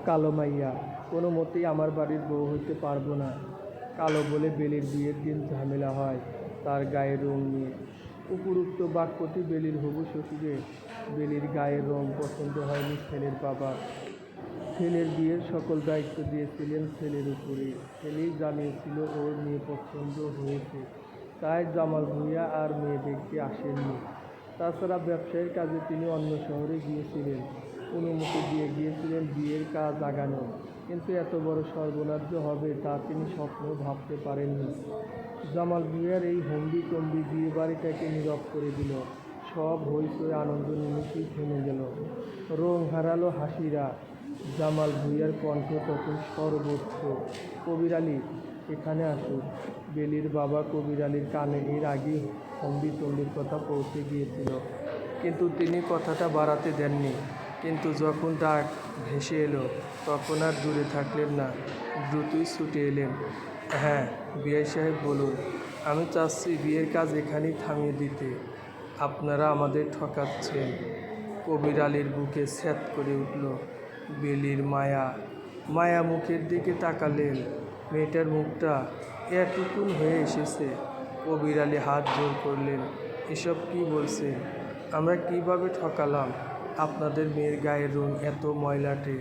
কালো মাইয়া, কোনো মতেই আমার বাড়ির বউ হইতে পারবো না। কালো বলে বেলির বিয়ের দিন ঝামেলা হয় তার গায়ের রং নিয়ে। উপরোক্ত বাক্যটি বেলির হবু শ্বশুরের। বেলির গায়ের রং পছন্দ হয়নি ছেলের বাবার। ছেলের বিয়ের সকল দায়িত্ব দিয়েছিলেন ছেলের উপরে। ছেলেই জানিয়েছিল ওর মেয়ে পছন্দ হয়েছে, তাই জামাল ভূঁইয়া আর মেয়ে দেখতে আসেননি। তাছাড়া ব্যবসায়ীর কাজে তিনি অন্য শহরে গিয়েছিলেন। অনুমতি দিয়ে গিয়েছিলেন বিয়ের কাজ আগানোর, কিন্তু এত বড় সর্বনাশ হবে তা তিনি স্বপ্নেও ভাবতে পারেননি। জামাল ভূঁইয়ার এই হম্বিতম্বি বিয়ে বাড়িটাকে নীরব করে দিল। সব হইচই আনন্দ নিমেষেই থেমে গেল। রং হারালো হাসিরা। জামাল ভূঁইয়ার কণ্ঠ তখন সর্বোচ্চ। কবির আলী, এখানে আসুন। বেলির বাবা কবির আলীর কানে এর আগেই হম্বিতম্বির কথা পৌঁছে গিয়েছিল, কিন্তু তিনি কথাটা বাড়াতে দেননি। কিন্তু যখন ডাক ভেসে এলো তখন আর দূরে থাকলেন না, দ্রুতই ছুটে এলেন। হ্যাঁ বিআই সাহেব বলুন। আমি চাচ্ছি বিয়ের কাজ এখানেই থামিয়ে দিতে। আপনারা আমাদের ঠকাচ্ছেন। কবির আলীর বুকে ছ্যাঁত করে উঠল। বেলির মায়া মুখের দিকে তাকালেন। মেয়েটার মুখটা এতটুকুন হয়ে এসেছে। কবির আলী হাত জোর করলেন। এসব কি বলছেন? আমরা কিভাবে ঠকালাম? আপনাদের মেয়ের গায়ের রং এত ময়লাটে।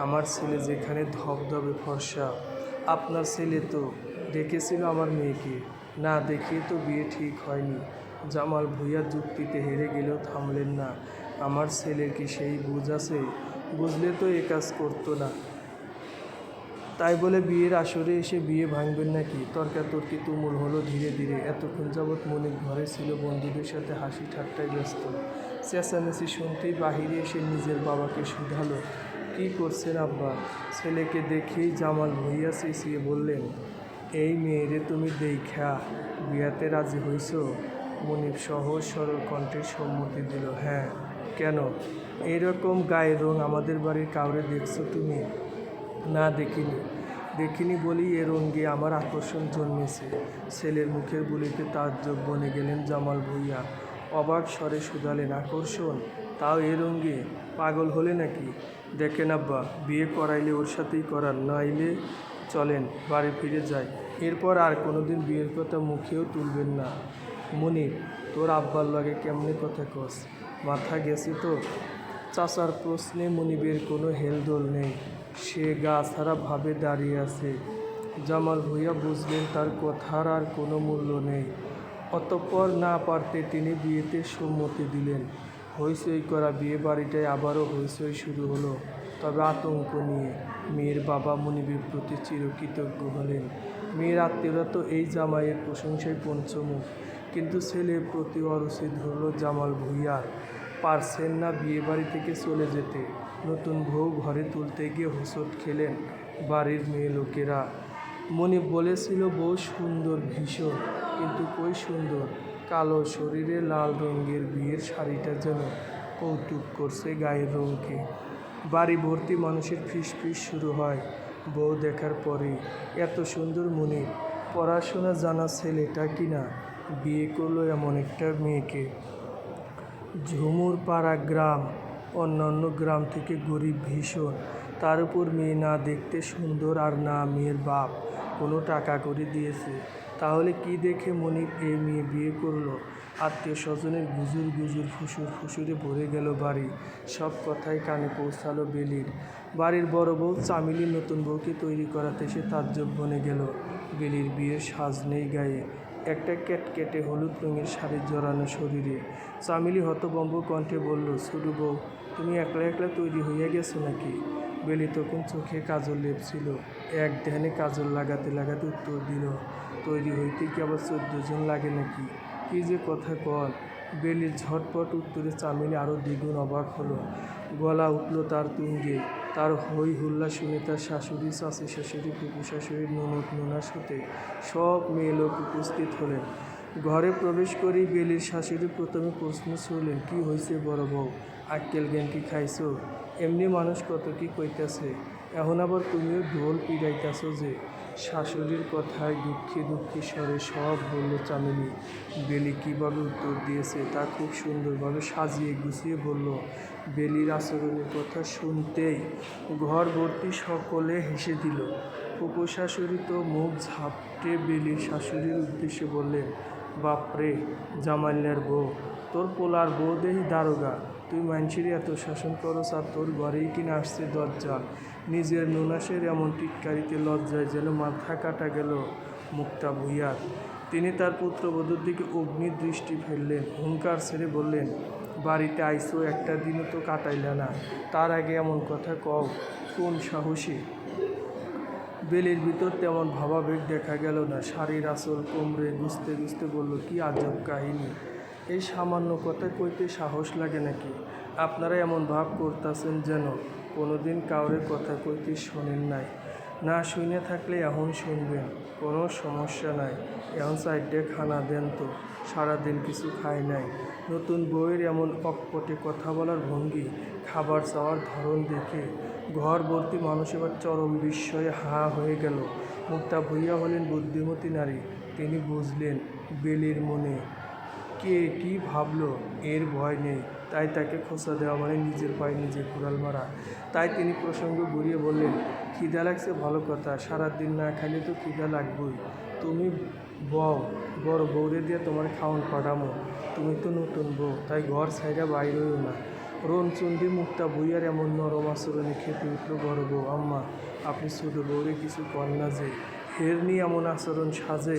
আমার ছেলে যেখানে ধবধবে ফর্সা। আপনার ছেলে তো দেখেছিল আমার মেয়েকে, না দেখিয়ে তো বিয়ে ঠিক হয়নি। জামাল ভূঁইয়া যুক্তিতে হেরে গেলেও থামলেন না। আমার ছেলের কি সেই বুঝ আছে? বুঝলে তো এ কাজ করতো না। তাই বলে বিয়ের আসরে এসে বিয়ে ভাঙবেন নাকি? তর্কাতর্কি তুমুল হলো ধীরে ধীরে। এতক্ষণ যাবৎ মনিব ঘরে ছিল, বন্ধুদের সাথে হাসি ঠাট্টায় ব্যস্ত। চেঁচামেচি শুনতেই বাহিরে এসে নিজের বাবাকে শুধালো, কি করছেন আব্বা? ছেলেকে দেখেই জামাল ভূঁইয়া চেঁচিয়ে বললেন, এই মেয়েরে তুমি দেইখা বিয়াতে রাজি হইছ? মনিব সহজ সরল কণ্ঠে সম্মতি দিল। হ্যাঁ। কেন? এইরকম গায়ের রং আমাদের বাড়ির কাউরে দেখছো তুমি? না দেখিনি বলেই এ রঙ্গে আমার আকর্ষণ জন্মেছে। ছেলের মুখের বুলিতে তাজ্জব বনে গেলেন জামাল ভূঁইয়া। অবাক স্বরে শুধালেন, আকর্ষণ? তাও এ রঙ্গে? পাগল হলে নাকি? দেখেন আব্বা, বিয়ে করাইলে ওর সাথেই করান, নাইলে চলেন বাড়ি ফিরে যাই। এরপর আর কোনোদিন বিয়ের কথা মুখেও তুলবেন না। মনিব, তোর আব্বার লগে কেমনে কথা কস? মাথা গেছে তো? চাচার প্রশ্নে মনিবের কোনো হেলদোল নেই। সে গা ছাড়া ভাবে দাঁড়িয়ে আছে। জামাল ভূঁইয়া বুঝলেন তার কথার আর কোনো মূল্য নেই। অতঃপর না পারতে তিনি বিয়েতে সম্মতি দিলেন। হইচই করা বিয়ে বাড়িটায় আবারও হইচই শুরু হলো, তবে আতঙ্ক নিয়ে। মেয়ের বাবা মনিবের প্রতি চিরকৃতজ্ঞ হলেন। মেয়ের আত্মীয়রা তো এই জামাইয়ের প্রশংসায় পঞ্চমুখ, কিন্তু ছেলের প্রতি অরুচি ধরল জামাল ভূঁইয়ার। পারছেন না বিয়ে বাড়ি থেকে চলে যেতে। নতুন বউ ঘরে তুলতে গিয়ে হোঁচট খেলেন বাড়ির মেয়ে লোকেরা। মনিব বলেছিল বউ সুন্দর ভীষণ, কিন্তু কই সুন্দর? কালো শরীরে লাল রঙের বিয়ের শাড়িটা যেন কৌতুক করছে গায়ের রঙকে। বাড়ি ভর্তি মানুষের ফিসফিস শুরু হয় বউ দেখার পরেই। এত সুন্দর মনিব, পড়াশোনা জানা ছেলেটা কিনা বিয়ে করলো এমন একটা মেয়েকে। ঝুমুর পাড়া গ্রাম, অন্যান্য গ্রাম থেকে গরিব ভীষণ, তার উপর মেয়ে না দেখতে সুন্দর আর না মেয়ের বাপ কোনো টাকা করে দিয়েছে। তাহলে কি দেখে মনিব এই মেয়ে বিয়ে করলো? আত্মীয় স্বজনের গুজুর ফুসুরে ভরে গেল বাড়ি। সব কথাই কানে পৌঁছালো বেলির। বাড়ির বড় বউ চামেলি নতুন বউকে তৈরি করাতে সে তাজ্জব বনে গেল। বেলির বিয়ের সাজ নেই গায়ে, একটা ক্যাটকেটে হলুদ রঙের শাড়ি জড়ানো শরীরে। চামেলি হতভম্ব কণ্ঠে বলল, ছোট বউ, তুমি একলা একলা তৈরি হইয়া গেছো নাকি? বেলি তখন চোখে কাজল লেপছিল। এক ধ্যানে কাজল লাগাতে লাগাতে উত্তর দিল, তৈরি হইতে কি আবার 14 জন লাগে নাকি? কি যে কথা কন! বেলির ঝটপট উত্তরে চামেলি আরও দ্বিগুণ অবাক হলো। গলা উঠল তার তুঙ্গে। তার হই হুল্লা শুনে তার শাশুড়ি, চাচি শাশুড়ি, ফুপু শাশুড়ি, ননদ ননাস হতে সব মেয়ে লোক উপস্থিত হলেন। ঘরে প্রবেশ করেই বেলির শাশুড়ি প্রথমে প্রশ্ন ছুড়লেন, কি হয়েছে বড় বউ? আক্কেল জ্ঞান কি খাইছো? এমনি মানুষ কত কি কইতাছে, এখন আবার তুমিও ঢোল পিটাইতাছ যে। শাশুড়ির কথায় দুঃখে দুঃখে স্বরে সব বলল চামেলি। বেলি কীভাবে উত্তর দিয়েছে তা খুব সুন্দরভাবে সাজিয়ে গুছিয়ে বলল। বেলির আচরণের কথা শুনতেই ঘর ভর্তি সকলে হেসে দিল। ফুপু শাশুড়ি তো মুখ ঝাপটে বেলির শাশুড়ির উদ্দেশ্যে বললেন, বাপরে জামাইলার বউ, তোর পোলার বউ দেহি দারোগা, তুই মানুষের এত শাসন করস আর তোর ঘরেই কিনা আসছে দরজা। নিজের নুনাসের এমন টিটকারিতে লজ্জায় যেন মাথা কাটা গেল মুক্তা ভূঁইয়ার। তিনি তার পুত্রবধূর দিকে অগ্নি দৃষ্টি ফেললেন, হুঙ্কার ছেড়ে বললেন, বাড়িতে আইসো একটা দিনও তো কাটাইলা না, তার আগে এমন কথা কও কোন সাহসী? বেলির ভিতর তেমন ভাবাবেগ দেখা গেল না। শাড়ির আঁচল কোমরে গুছতে গুছতে বলল, কি আজব কাহিনী, এই সামান্য কথা কইতে সাহস লাগে নাকি? আপনারা এমন ভাব করতেছেন যেন কোনোদিন কাউরে কথা কইতে শোনেন নাই। না শুনে থাকলে এখন শুনবেন, কোনো সমস্যা নাই। এখন চারটে খানা দেন তো, সারাদিন কিছু খাই নাই। নতুন বউয়ের এমন অকপটে কথা বলার ভঙ্গি, খাবার চাওয়ার ধরন দেখে ঘর ভর্তি মানুষ এবার চরম বিস্ময়ে হা হয়ে গেল। মুক্তা ভূঁইয়া হলেন বুদ্ধিমতী নারী। তিনি বুঝলেন বেলির মনে কে কি ভাবলো এর ভয় নেই, তাই তাকে খোঁচা দেওয়া মানে নিজের পায়ে নিজে কুড়াল মারা। তাই তিনি প্রসঙ্গ ঘুরিয়ে বললেন, খিদা লাগছে ভালো কথা, সারাদিন না খাইলে তো খিদা লাগবেই। তুমি বউ, বড় বউরে দিয়ে তোমার খাওয়ান পাঠামো। তুমি তো নতুন বউ, তাই ঘর ছাইরা বাইরেও না। রণচণ্ডী মুক্তা ভূঁইয়ার এমন নরম আচরণে খেপে উঠল বড় বউ। আম্মা, আপনি ছোটো বউরে কিছু কর না যে, হেরনি এমন আচরণ সাজে।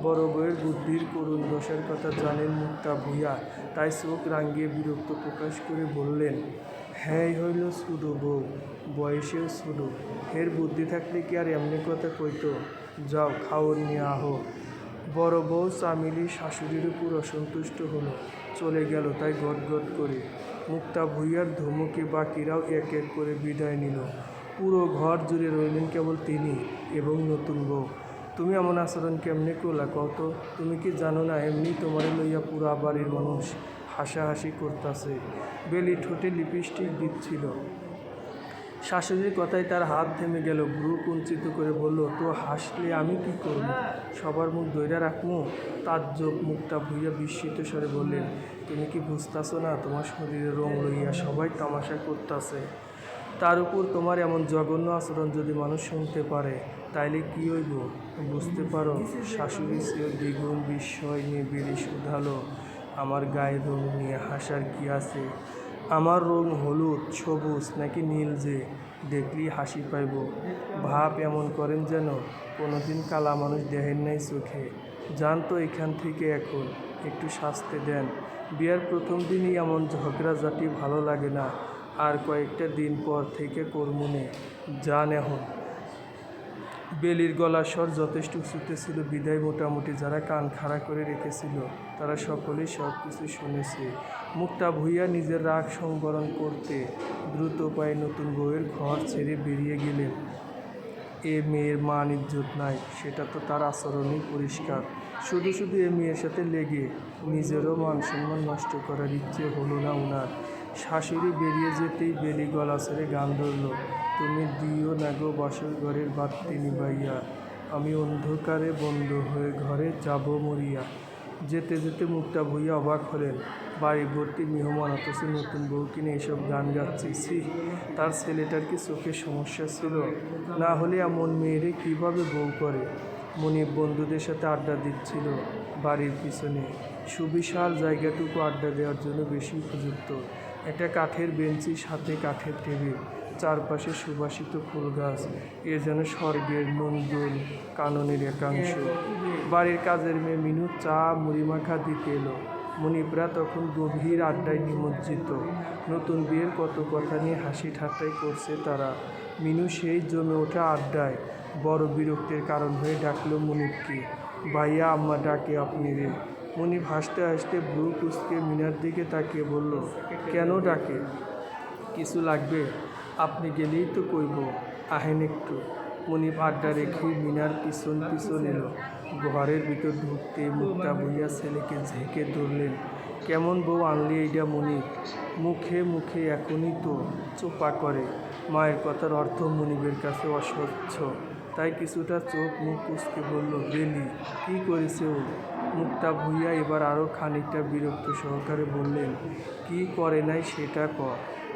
বড় বউয়ের বুদ্ধির করুণ দশার কথা জানেন মুক্তা ভূঁইয়া, তাই চোখ রাঙিয়ে বিরক্ত প্রকাশ করে বললেন, হ্যাঁ হইল ছোটো বউ, বয়সেও ছোটো, এর বুদ্ধি থাকলে কি আর এমনি কথা কইতো? যাও খাওয়ার নিয়ে আহো। বড় বউ চামেলির শাশুড়ির উপর অসন্তুষ্ট হলো, চলে গেল তাই গদগদ করে। মুক্তা ভূঁইয়ার ধমকে বাকিরাও এক এক করে বিদায় নিল। পুরো ঘর জুড়ে রইলেন কেবল তিনি এবং নতুন বউ। তুমি এমন আচরণ কেমনে করলা কত? তুমি কি জানো না এমনি তোমারে লইয়া পুরা বাড়ির মানুষ হাসাহাসি করতাছে। বেলি ঠোঁটে লিপস্টিক দিচ্ছিল, শাশুড়ির কথায় তার হাত থেমে গেল। ভ্রু কুঞ্চিত করে বলল, তো হাসলে আমি কি করব? সবার মুখ ধইরা রাখমু? তাজ্জব। মুক্তা ভূঁইয়া বিস্মিত স্বরে বললেন, তুমি কি বুঝতাছ না তোমার শরীরের রং লইয়া সবাই তামাশা করতাছে? তার উপর তোমার এমন জঘন্য আচরণ যদি মানুষ শুনতে পারে তাইলে কি হইব বুঝতে পারো? শাশুড়ি চেয়েও দ্বিগুণ বিস্ময় নিয়ে বেলি শুধালো, আমার গায়ের রং নিয়ে হাসার কি আছে? আমার রং হলুদ, সবুজ নাকি নীল যে দেখলেই হাসি পাইব? ভাব এমন করেন যেন কোনোদিন কালা মানুষ দেখেন নাই চোখে। যান তো এখান থেকে, এখন একটু শাস্তি দেন। বিয়ার প্রথম দিনই এমন ঝগড়াঝাটি ভালো লাগে না, আর কয়েকটা দিন পর থেকে করমুনে। যান এখন। বেলির গলার স্বর যথেষ্ট উঁচুতে ছিল বিদায় মোটামুটি যারা কান খাড়া করে রেখেছিল তারা সকলেই সব কিছু শুনেছে। মুক্তা ভূঁইয়া নিজের রাগ সংবরণ করতে দ্রুত পায়ে নতুন বউয়ের ঘর ছেড়ে বেরিয়ে গেলেন। এ মেয়ের মান ইজ্জত নাই, সেটা তো তার আচরণেই পরিষ্কার। শুধু শুধু এ মেয়ের সাথে লেগে নিজেরও মান সম্মান নষ্ট করার ইচ্ছে হলো না ওনার। শাশুড়ি বেরিয়ে যেতেই বেলি গলা ছেড়ে গান ধরল, তুমি দিও না গো বাসর ঘরের বাতি নিবাইয়া, আমি অন্ধকারে বন্ধ হয়ে ঘরে যাব মরিয়া। যেতে যেতে মুক্তা ভূঁইয়া অবাক হলেন, বাড়ি ভর্তি মেহমান অথচ নতুন বউ কিনে এসব গান গাচ্ছে। ছি, তার ছেলেটার কি চোখের সমস্যা ছিল? না হলে এমন মেয়েরে কীভাবে বউ করে? মনিব বন্ধুদের সাথে আড্ডা দিচ্ছিল বাড়ির পিছনে। সুবিশাল জায়গাটুকু আড্ডা দেওয়ার জন্য বেশি উপযুক্ত। একটা কাঠের বেঞ্চি, সাথে কাঠের টেবিল, চারপাশে সুবাসিত ফুল গাছ, এ যেন স্বর্গের নন্দন কাননের একাংশ। বাড়ির কাজের মেয়ে মিনু চা মুড়িমাখা দিতে এলো। মনিবরা তখন গভীর আড্ডায় নিমজ্জিত। নতুন বিয়ের কত কথা নিয়ে হাসি ঠাট্টাই করছে তারা। মিনু সেই জমে ওঠা আড্ডায় বড় বিরক্তির কারণ হয়ে ডাকল মনিবকে, ভাইয়া আম্মা ডাকে আপনি রে। মনিব হাসতে হাসতে ভ্রু কুঁচকে মিনার দিকে তাকিয়ে বলল, কেন ডাকে? কিছু লাগবে? আপনি গেলেই তো কইব, আহেন একটু। মনিব আড্ডা রেখেই মিনার পিছন পিছন এলো। ঘরের ভিতর ঢুকতে মুক্তা ভূঁইয়া ছেলেকে ঝেঁকে ধরলেন, কেমন বউ আনলি এইটা মনিব, মুখে মুখে এখনই তো চোপা করে। মায়ের কথার অর্থ মনিবের কাছে অস্বচ্ছ, তাই কিছুটা চোখ মুখ কুঁচকে বলল, বেলি কী করেছে ও? মুখটা ভুইয়া এবার আরও খানিকটা বিরক্ত সহকারে বললেন, কি করে নাই সেটা ক।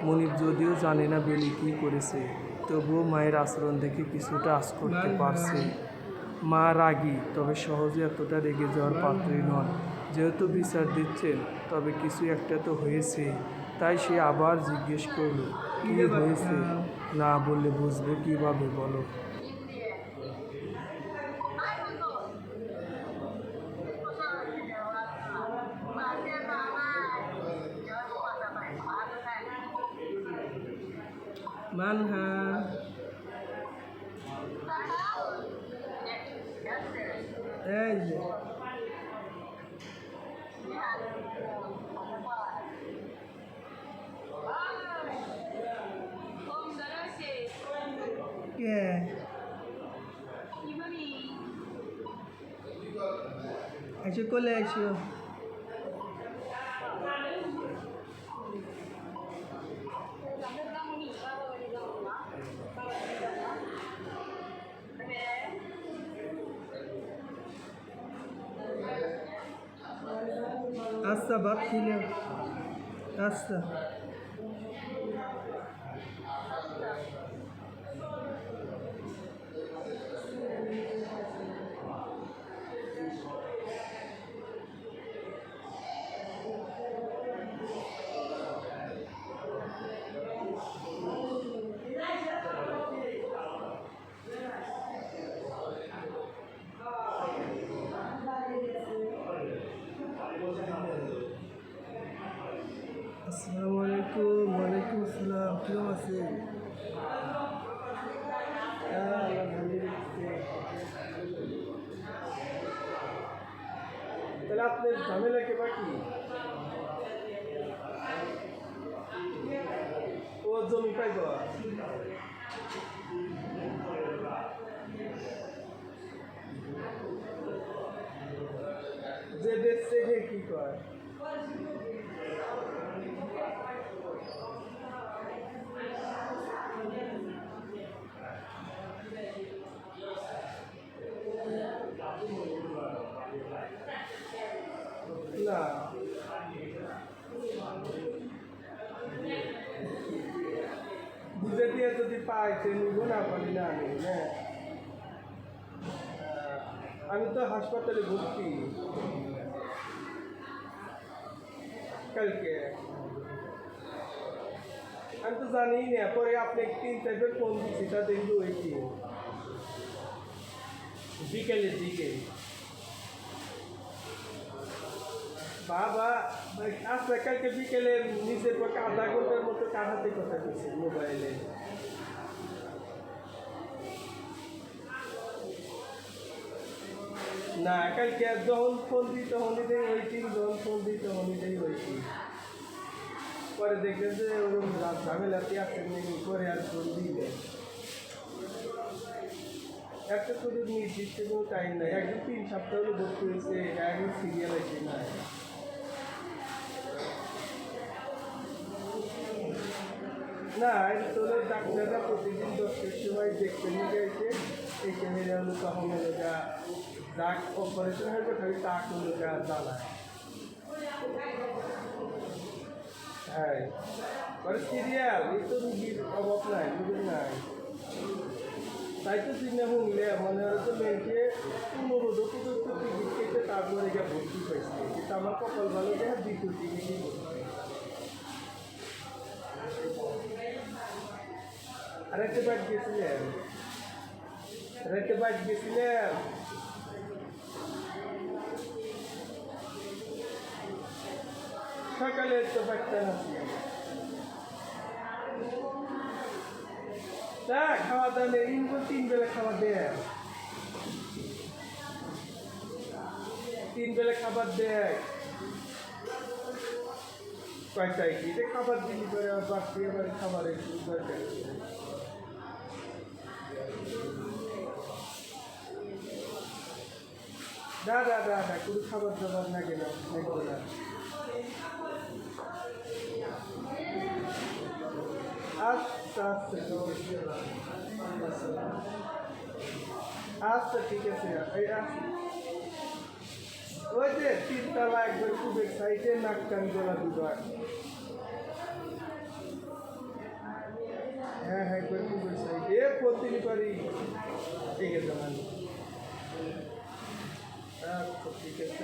মনিব যদিও জানে না বেলি কী করেছে, তবুও মায়ের আচরণ দেখে কিছুটা আঁচ করতে পারছে। মা রাগী, তবে সহজে এতটা রেগে যাওয়ার পাত্রই নন। যেহেতু বিচার দিচ্ছেন, তবে কিছু একটা তো হয়েছে। তাই সে আবার জিজ্ঞেস করলো, কী হয়েছে? না বললে বুঝবে কীভাবে, বলো। মানহা এই যে কে এসে কোলে এসো। আচ্ছা বাপ ছিল, আচ্ছা আসসালামু আলাইকুম। ওয়ালাইকুম আসসালাম, কেমন আছেন? তাহলে আপনার ঝামেলা কে বাকি? ও জমি পাইব যে দেখছে যে কি কয়? না বুঝে দিয়ে যদি পাইছে নিব, না পারি না আমি। হ্যাঁ, আমি তো হাসপাতালে ভর্তি কালকে। আমি তো জানি না, পরে আপনি 3-4 ফোন দিচ্ছি, তা দেখবো ওই কি বিকেলের দিকে। বাবা আচ্ছা, কালকে বিকেলে নিজের পক্ষে আধা ঘন্টার মতো কাটাতে কথা বলছি মোবাইলে। না, কালকে যখন ফোন দিই তখনই দেই ওয়েটিং, যখন ফোন দিই তখনই দেই ওয়েটিং। পরে দেখলেন যে ওরকম ঝামেলাতে আসেন নাকি, পরে আর ফোন দিলে একটা শুধু নির্দিষ্ট কোনো টাইম নাই। একদিন 3 সপ্তাহ হলো ভর্তি হয়েছে, একদিন সিরিয়াল আছে না। না, তোর ডাক্তাররা প্রতিদিন 10টার সময় দেখতে নিয়ে গেছে। এই ক্যামেরা হলো তখন হলো যা ডাক অপারেশন হয়েছে, খালি টাক হলো যা জ্বালায়। হ্যাঁ, মানে সিরিয়াল, এই তো রুগীর অভাব নাই, রুগীর নাই। তাই তো চিন্তা শুনলে মনে হয় তো মেয়েকে 15 পর্যন্ত টিকিট কেটে তারপরে গিয়ে ভর্তি পাইছে। কিন্তু আমার কপাল ভালো দেখে 2টো টিকিটই আরেকটা বাইক গেছিলেন, আরেকটা বাইক গেছিলেন। সকালে তো বাইকটা আছে, তা খাওয়া দাওয়া নেই, 3 বেলা খাবার দেয়, 3 বেলা খাবার দেয়। কয়টায় কি খাবার দিলি করে আবার বাড়তি এবার খাবারের দরকার। না কোনো খাবার দাবার না, কেন না। আচ্ছা আচ্ছা ঠিক আছে এই ওই যে তিনতলা একবার খুব সাইডে নাকটান গলা দুবার হ্যাঁ হ্যাঁ একবার খুব সাইডে প্রতিনি পারি ঠিক আছে মানে আচ্ছা ঠিক আছে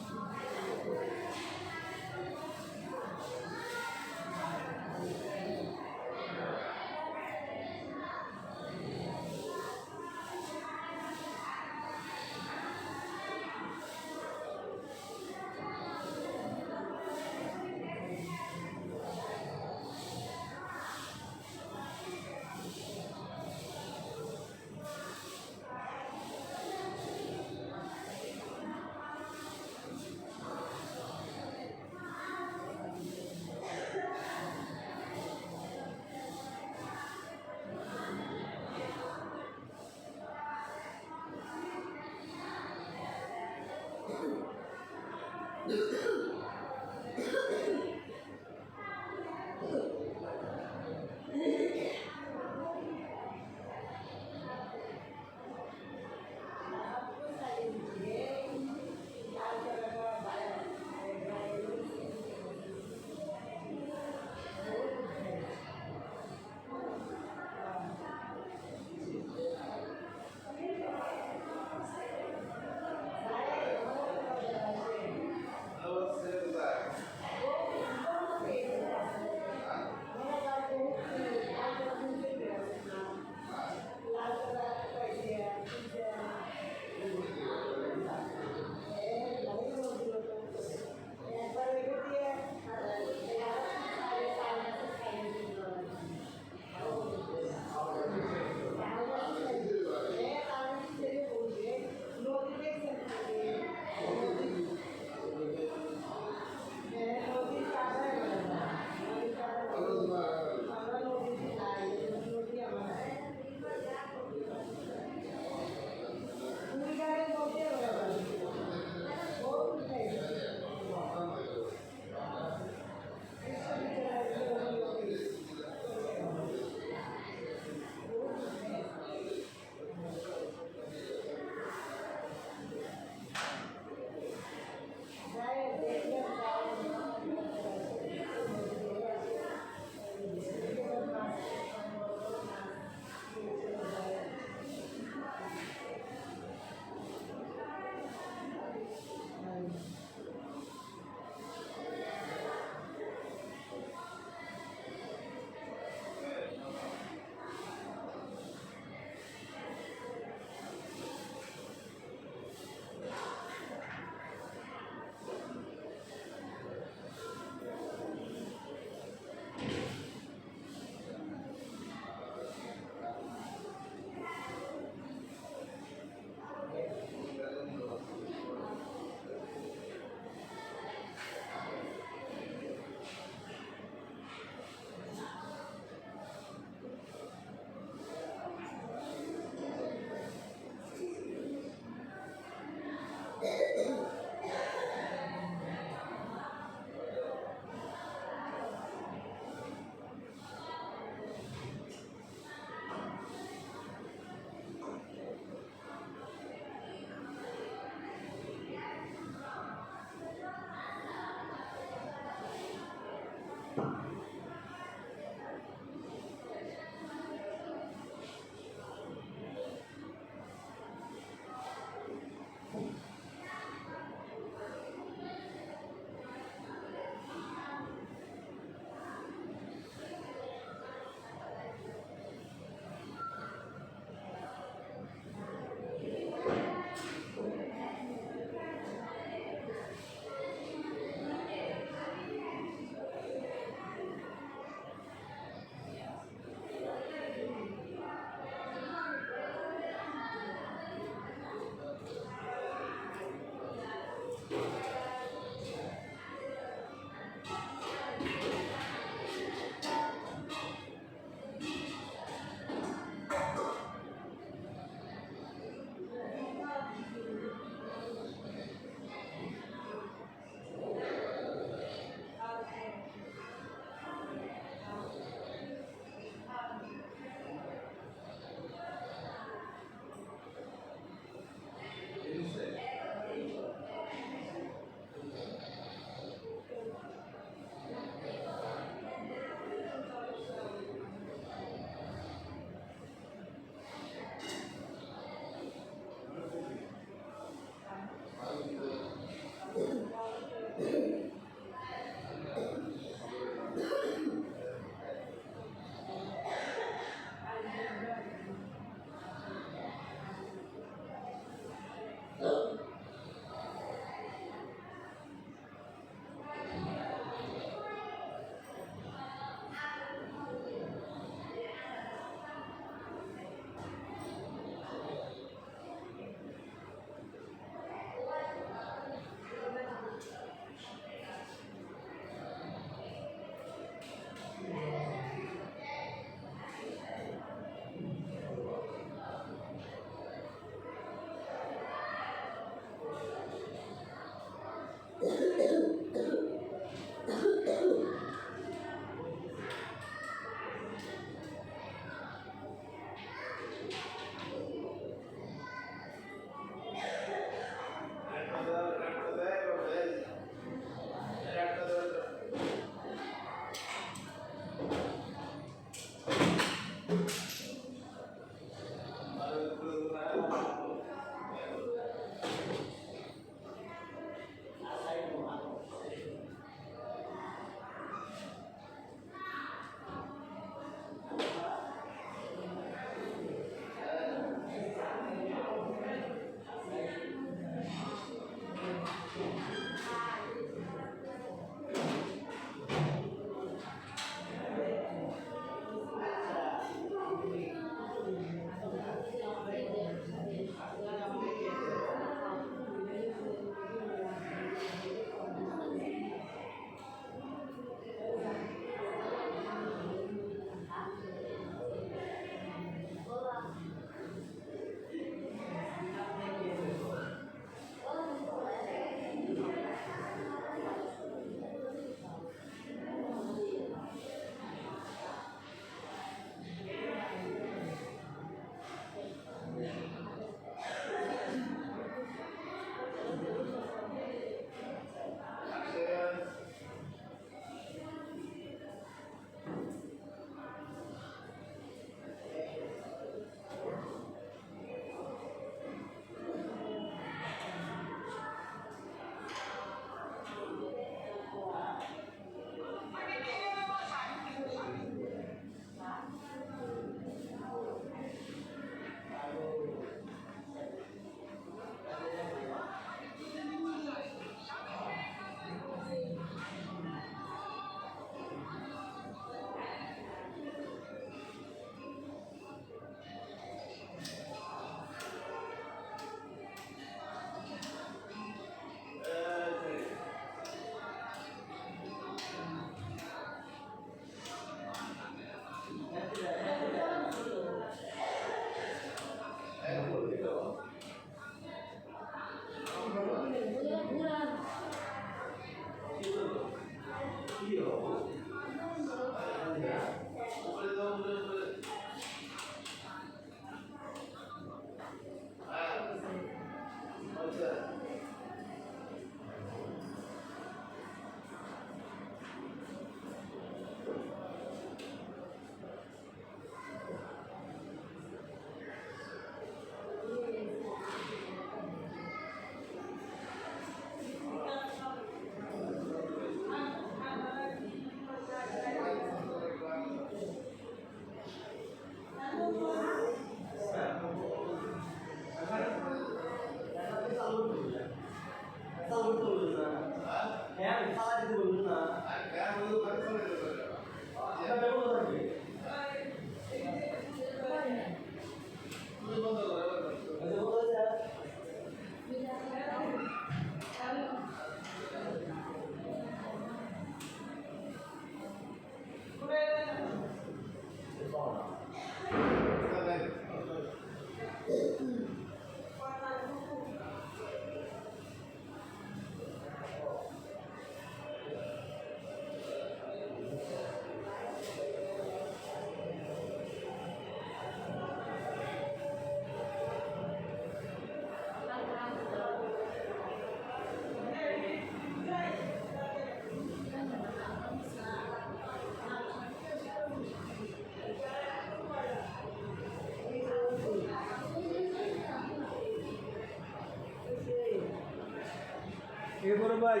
এরপরে ভাই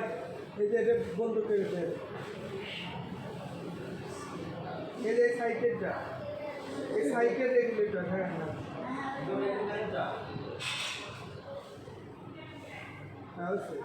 এই যে এটা বন্ধ করে গেছে, এই যে সাইকেলটা, এই সাইকেল রেগুলেটর, হ্যাঁ হ্যাঁ অবশ্যই।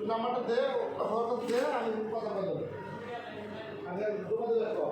নাম্বারটা দে খবরটা দে আমি কথা বলবো আগে দোকানে দেখো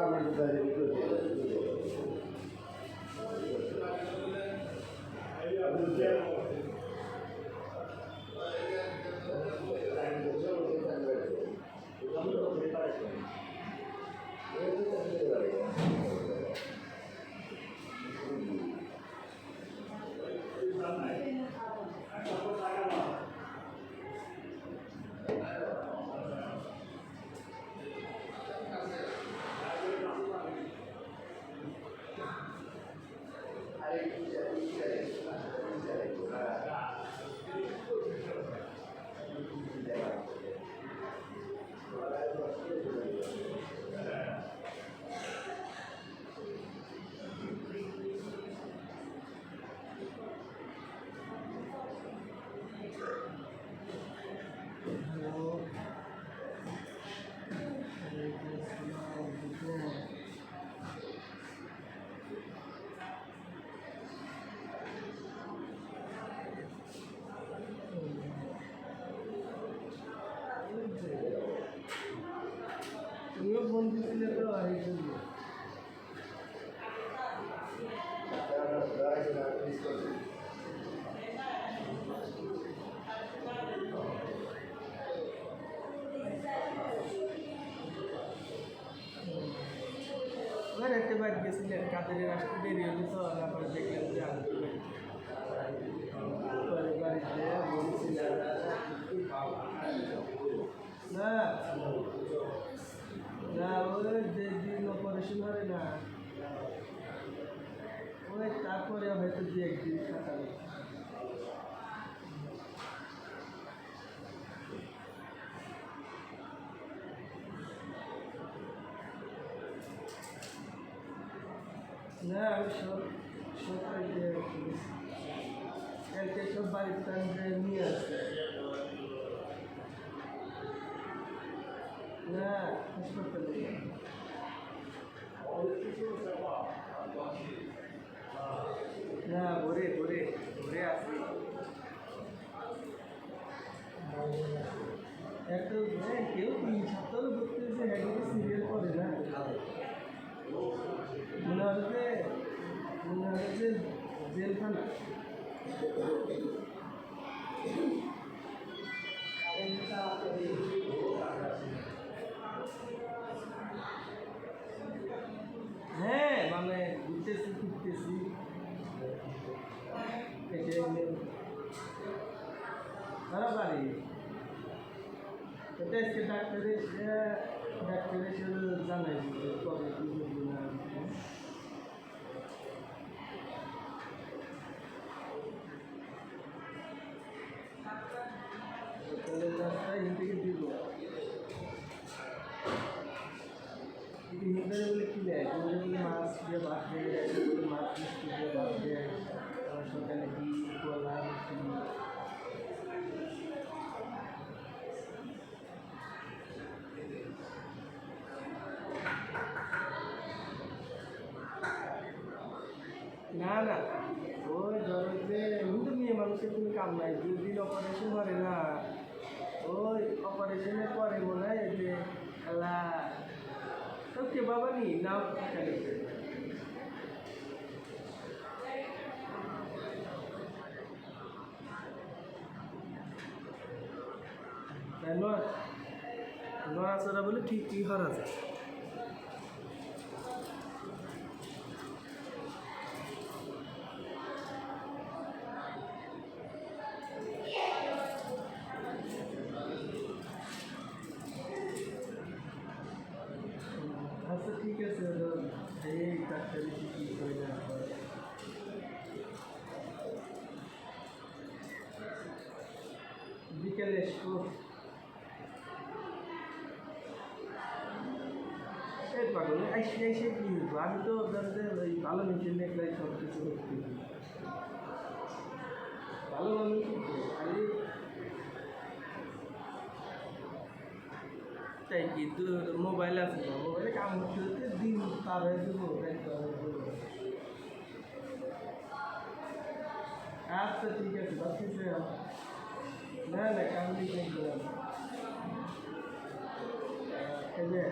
পারমানেন্ট দাঁড়িয়ে তুমিও ফোন দিছিলে তো এই জন্য ওখানে একটা বাড়ি গেছিলেন কাদের আসতে দেরি হলে তো তারপরে দেখলাম যে আসতে পরে বাড়িতে বলছিলাম না না ওই যে দিন অপারেশন হয় না ওই তারপরে হয়তো দু একদিন থাকা না আমি সকালে কালকে সব বাড়িতে নিয়ে আসছে না হাসপাতালে না ভরে আসি এত কেউ 3 সপ্তাহ ভর্তি হয়েছে একদিকে সিরিয়াল করে না মনে হচ্ছে জেলখানা হ্যাঁ মানে ঘুরতেছি ফিরতেছি বাড়ি এটা আজকে ডাক্তারের জানাই কবে কি করবো না তাহলে রাস্তায় থেকে দিব হিন্দুরা বলে কী দেয় বলে মাছ দিয়ে ভাত দিয়ে বলে মাছ মিষ্টি দিয়ে ভাত দেয় সকালে ডিম কলা না না ওই ধরো যে কিন্তু মেয়ে মানুষের কোনো কাম নাই 2 দিন অপারেশন করে না ওই অপারেশনের পরে মনে হয় যে আল্লাহ ওকে বাবা নি নাও খালি নড়াচড়া বলে ঠিক হারা যায় আচ্ছা ঠিক আছে এই ডাক্তারি কি করে না বিকেলে এসো এই পাগল এসে কি হইব আমি তো ওই ভালো মেশিন দেখলাই সব কিছু করতে ভালো মানুষ খালি তাই কিন্তু মোবাইল আছে না মোবাইলে কাম করতে দিন পার হয়ে দেবো আচ্ছা ঠিক আছে বাকিছে না না কাম দিকে খেলে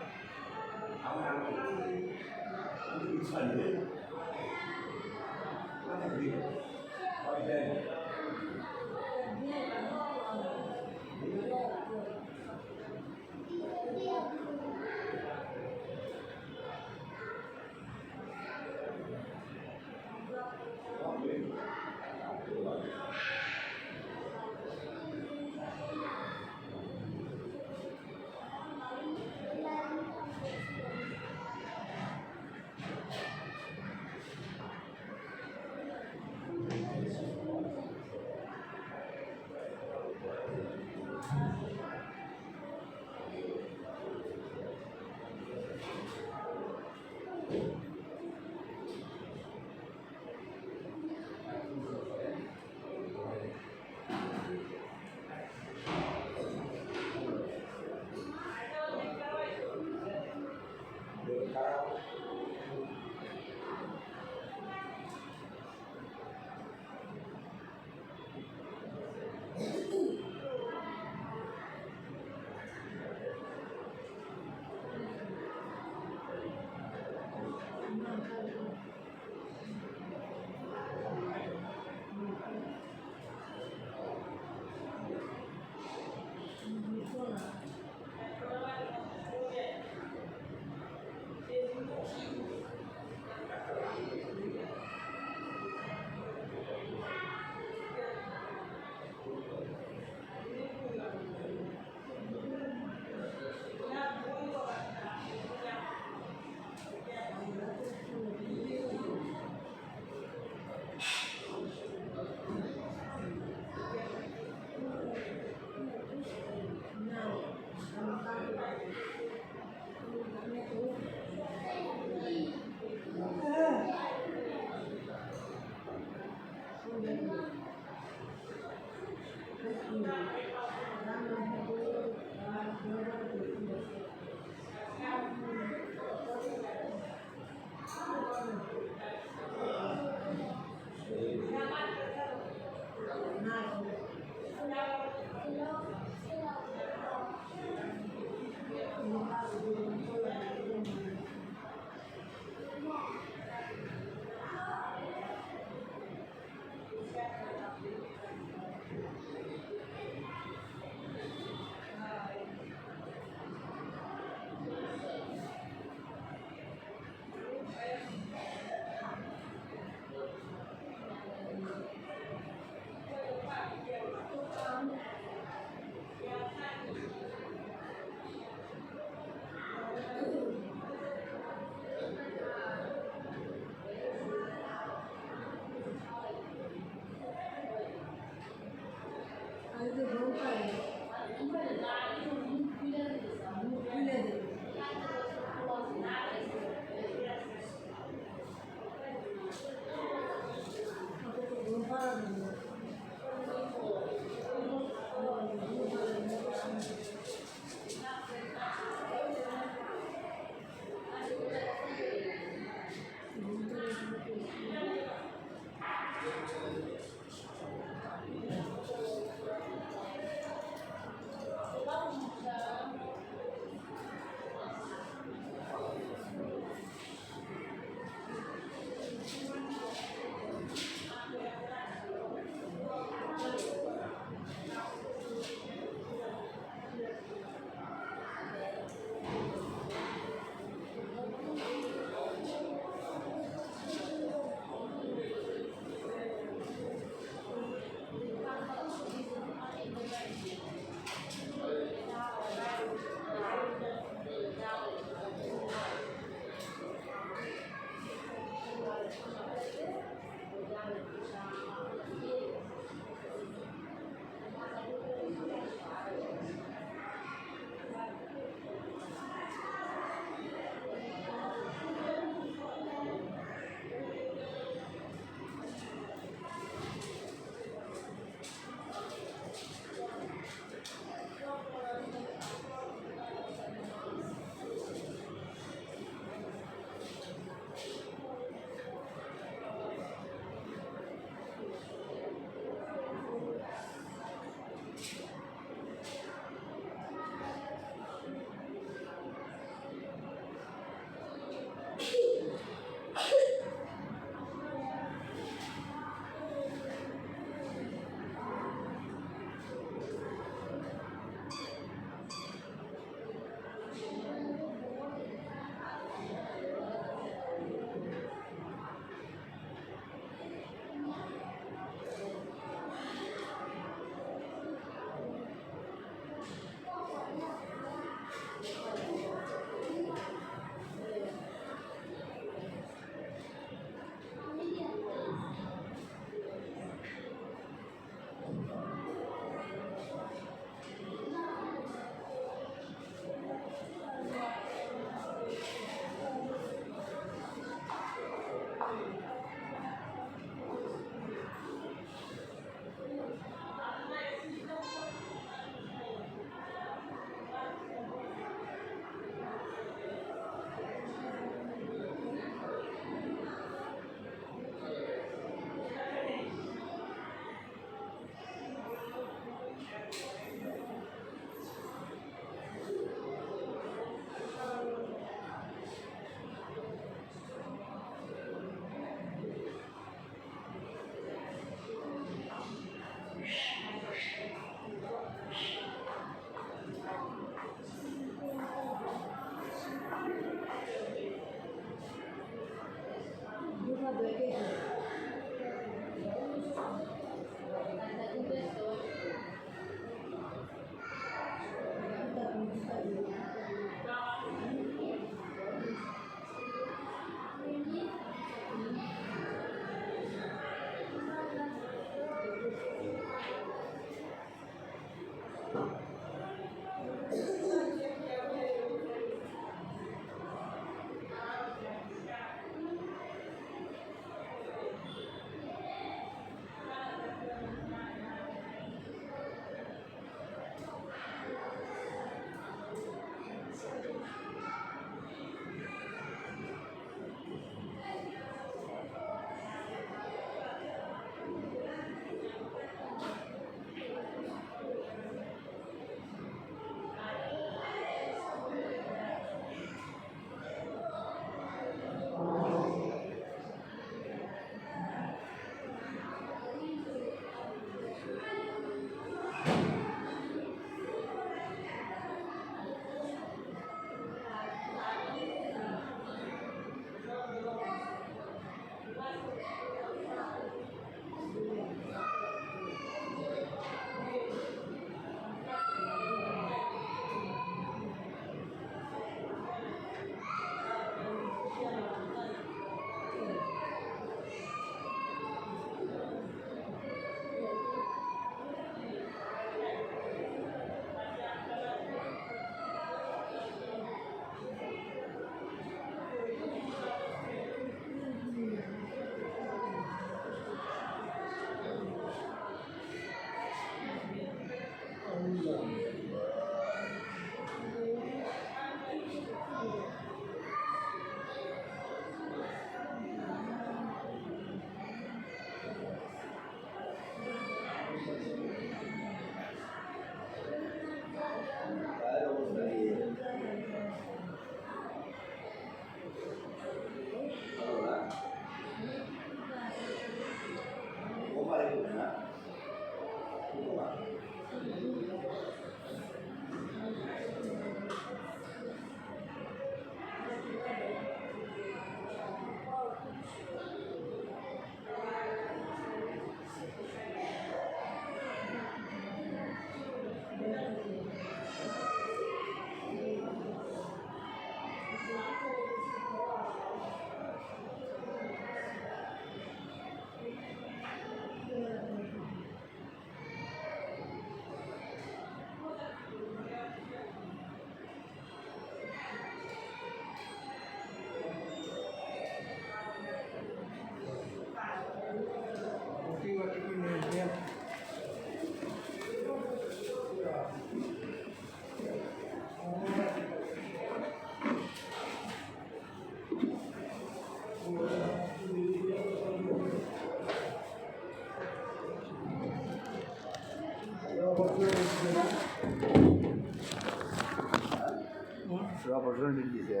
অপরচুনিটি দিছে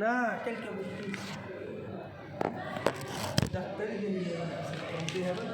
না কালকে বলছি ডাক্তারি দিন কমতে হবে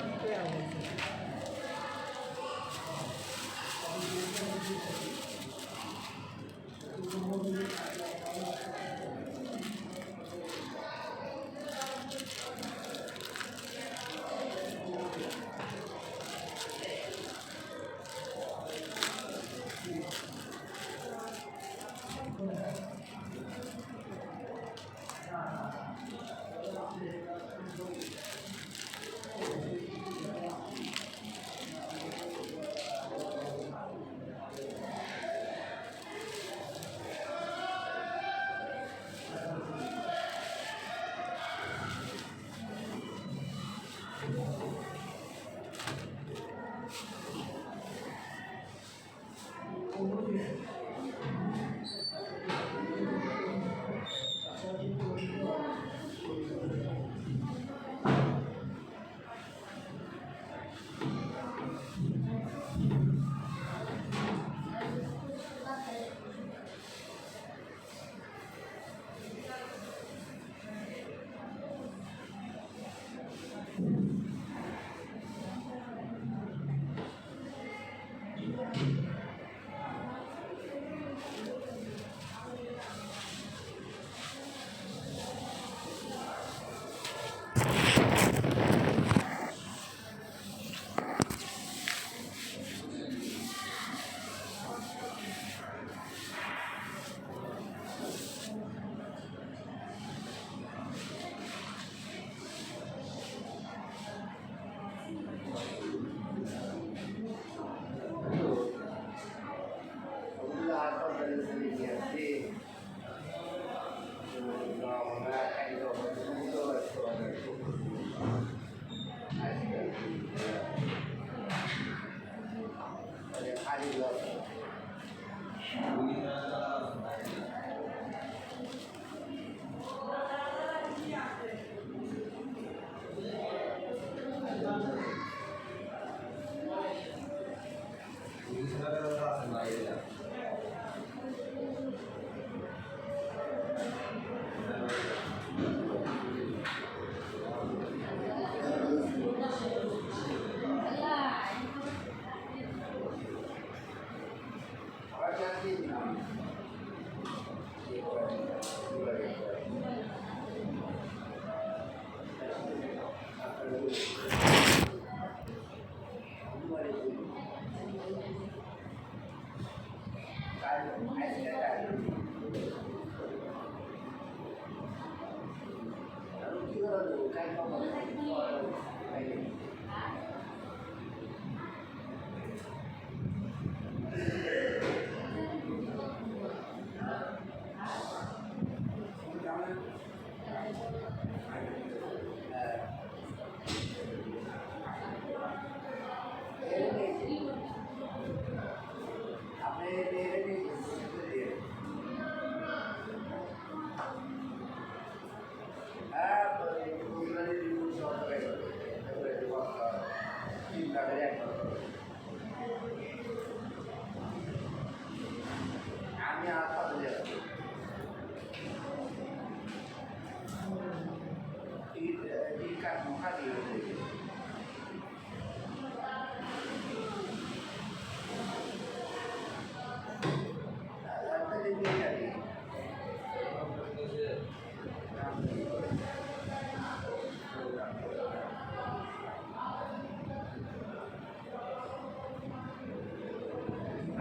কি করে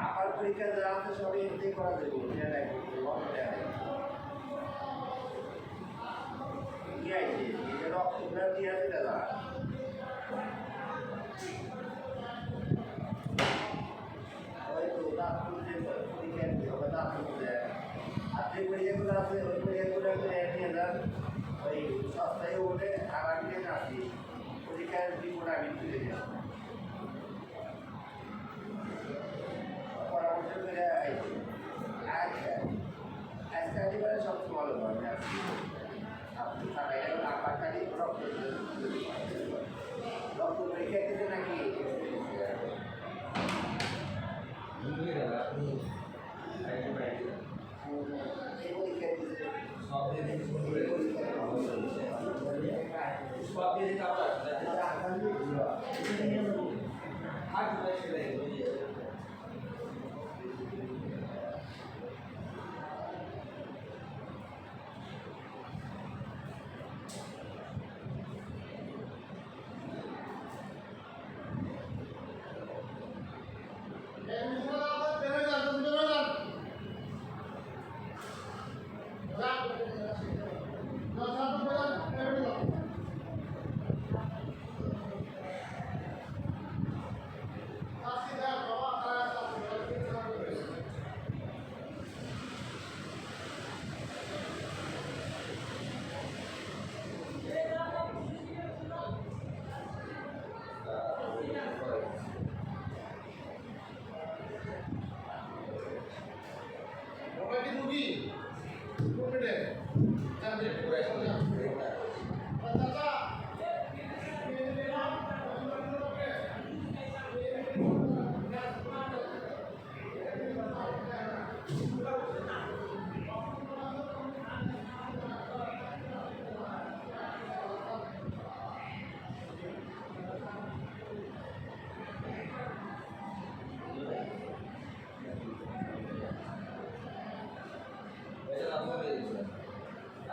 আমার পরীক্ষা দেওয়া তো সবই এমনি করা যাবে কি আছে নিজের রক্তগুলো দিয়ে আছে দাদা ওই তো দাঁত তুলতে পরীক্ষা দিতে হবে দাঁত তুলতে আপনি পরীক্ষাগুলো আছে ওই পরীক্ষাগুলো নিয়ে যান ওই সপ্তাহে ওঠে আগামী দিন আসি পরীক্ষার রিপোর্ট আমি তুলে যাই পরামর্শ করে আচ্ছা আজকে একেবারে সবচেয়ে ভালো হবে আপনি থাকায় আপনারই রক্ত পরীক্ষা দিতে নাকি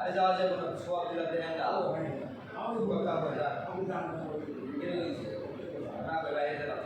আরে যাওয়া যাবে না সব দিলা দেন না আমি কথা বলা আমি জানি কি হইছে না বেলা এসে না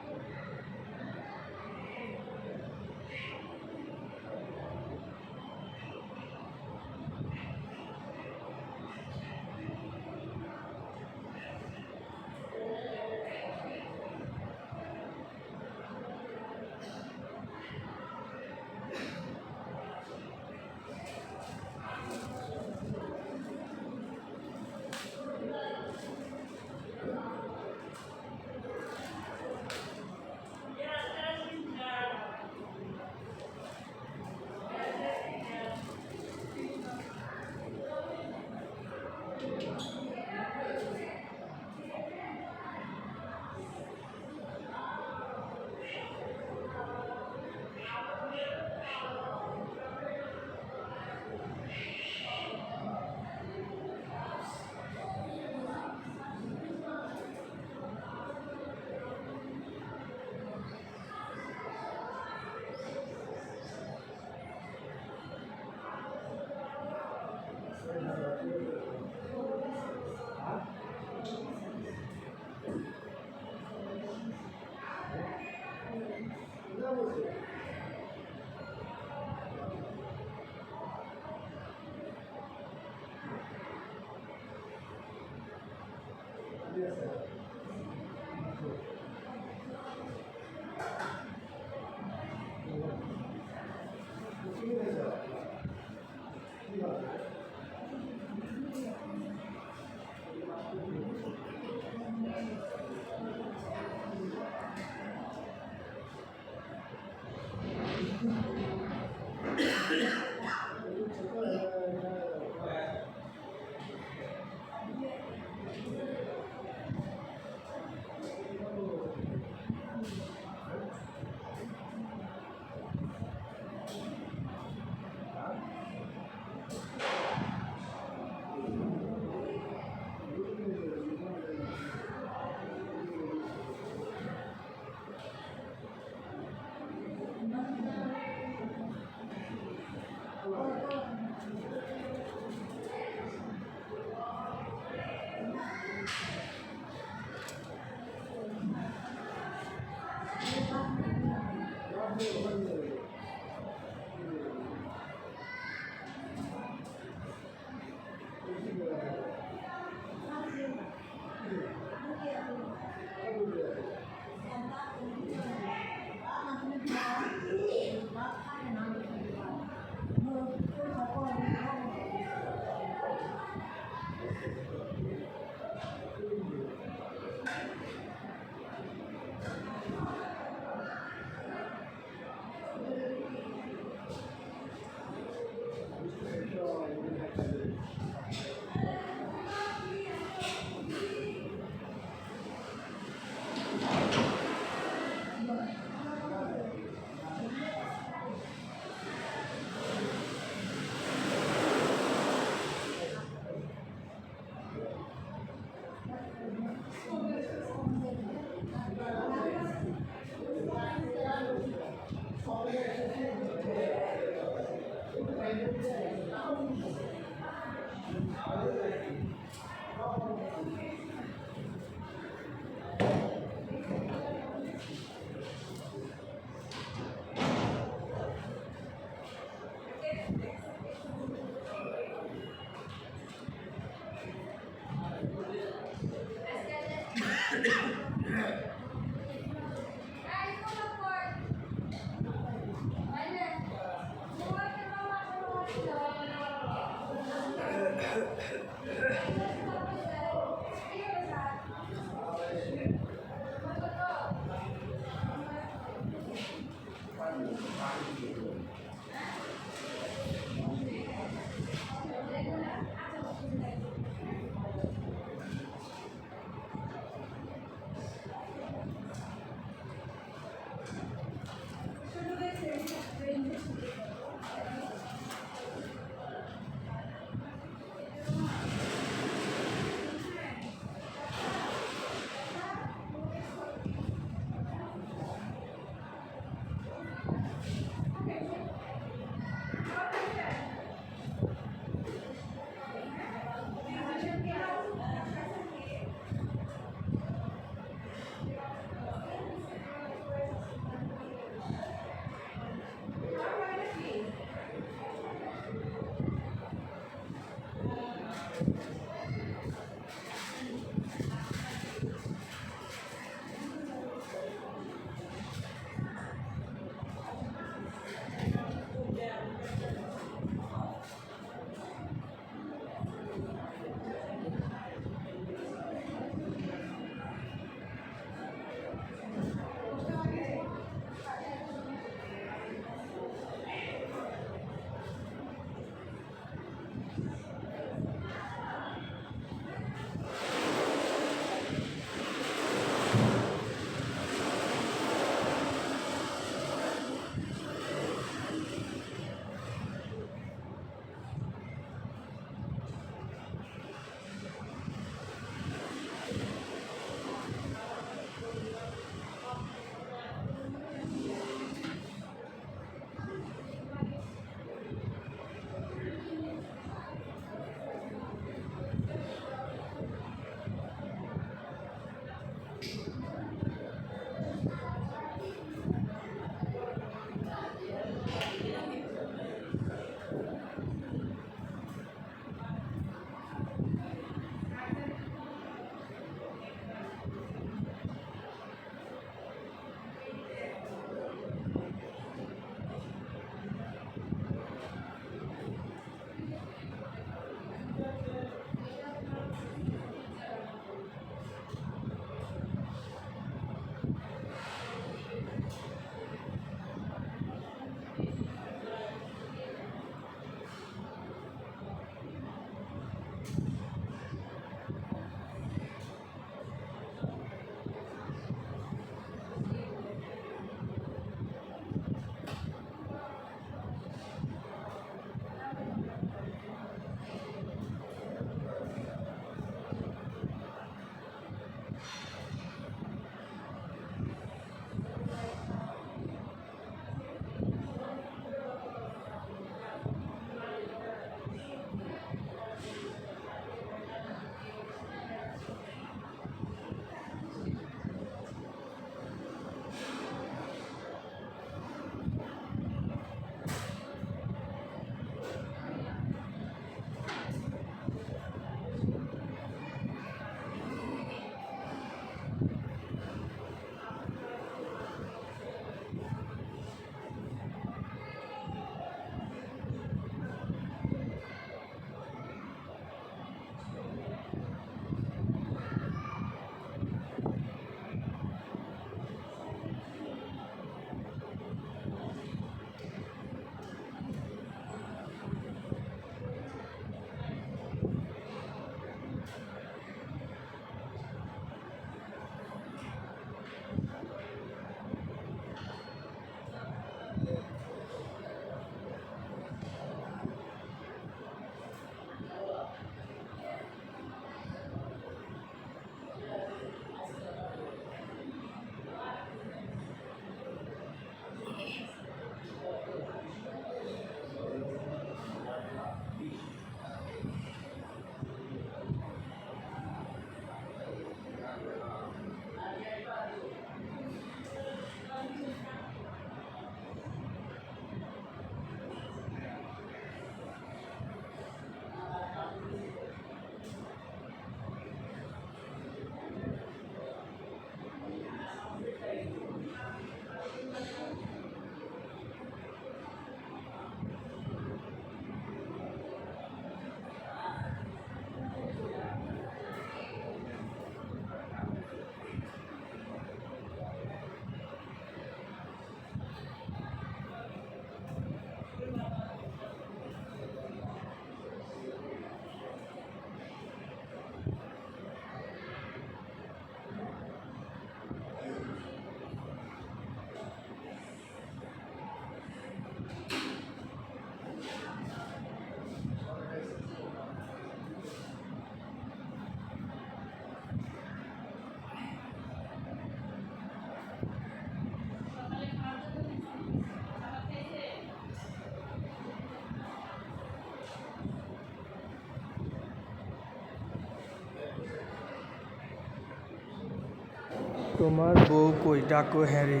তোমার বউ কই, ডাকো হ্যাঁ রে।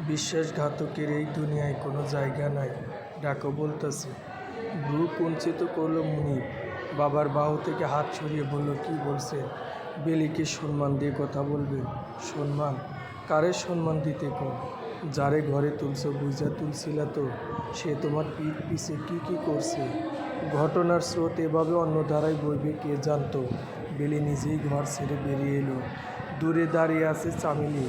বিশ্বাসঘাতকের এই দুনিয়ায় কোনো জায়গা নাই, ডাকো বলতেছে। ভ্রু কুঞ্চিত করলো মুনির। বাবার বাহু থেকে হাত সরিয়ে বলল, কি বলছেন? বেলিকে সম্মান দিয়ে কথা বলবেন। সম্মান? কারে সম্মান দিতে কম? যারে ঘরে তুলছ বুঝা তুলছিলা তো? সে তোমার পিঠ পিছে কি করছে? ঘটনার স্রোত এভাবে অন্য ধারায় বইবে কে জানতো। বেলি নিজেই ঘর ছেড়ে বেরিয়ে এলো। দূরে দাঁড়িয়ে আছে চামেলি।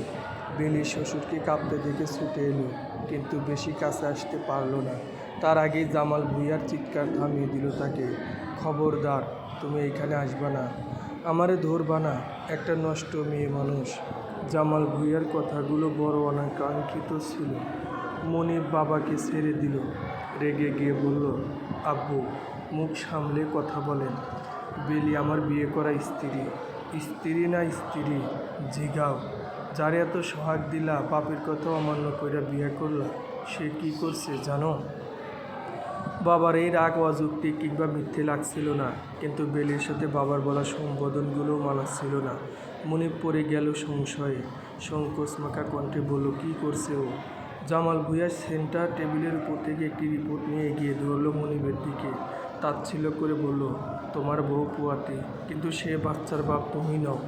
বেলির শ্বশুরকে কাঁপতে দেখে ছুটে এলো, কিন্তু বেশি কাছে আসতে পারল না। তার আগেই জামাল ভুঁইয়ার চিৎকার থামিয়ে দিল তাকে। খবরদার, তুমি এইখানে আসবা না, আমারে ধরবা না, একটা নষ্ট মেয়ে মানুষ। জামাল ভুঁইয়ার কথাগুলো বড় অনাকাঙ্ক্ষিত ছিল। মনিব বাবাকে ছেড়ে দিল। রেগে গিয়ে বলল, আব্বু, মুখ সামলে কথা বলেন। বেলি আমার বিয়ে করা স্ত্রী। স্ত্রী না স্ত্রী? জিগাও। যারে এত সোহাগ দিলা, বাপের কথা অমান্য কইরা বিয়ে করলা, সে কি করছে জানো? বাবার এই রাগ অযৌক্তিক কিংবা মিথ্যে লাগছিল না, কিন্তু বেলির সাথে বাবার বলা সম্বোধনগুলোও মানাচ্ছিল না। মনিব পড়ে গেল সংশয়ে। সংকোচ মাখা কণ্ঠে বলল, কি করছে ও? জামাল ভুঁইয়া সেন্টার টেবিলের উপর থেকে একটি রিপোর্ট নিয়ে এগিয়ে ধরল মনিবের দিকে। তাচ্ছিল্য করে বলল, তোমার বউ পুয়াতি, কিন্তু সে বাচ্চার বাপ তুমি নও।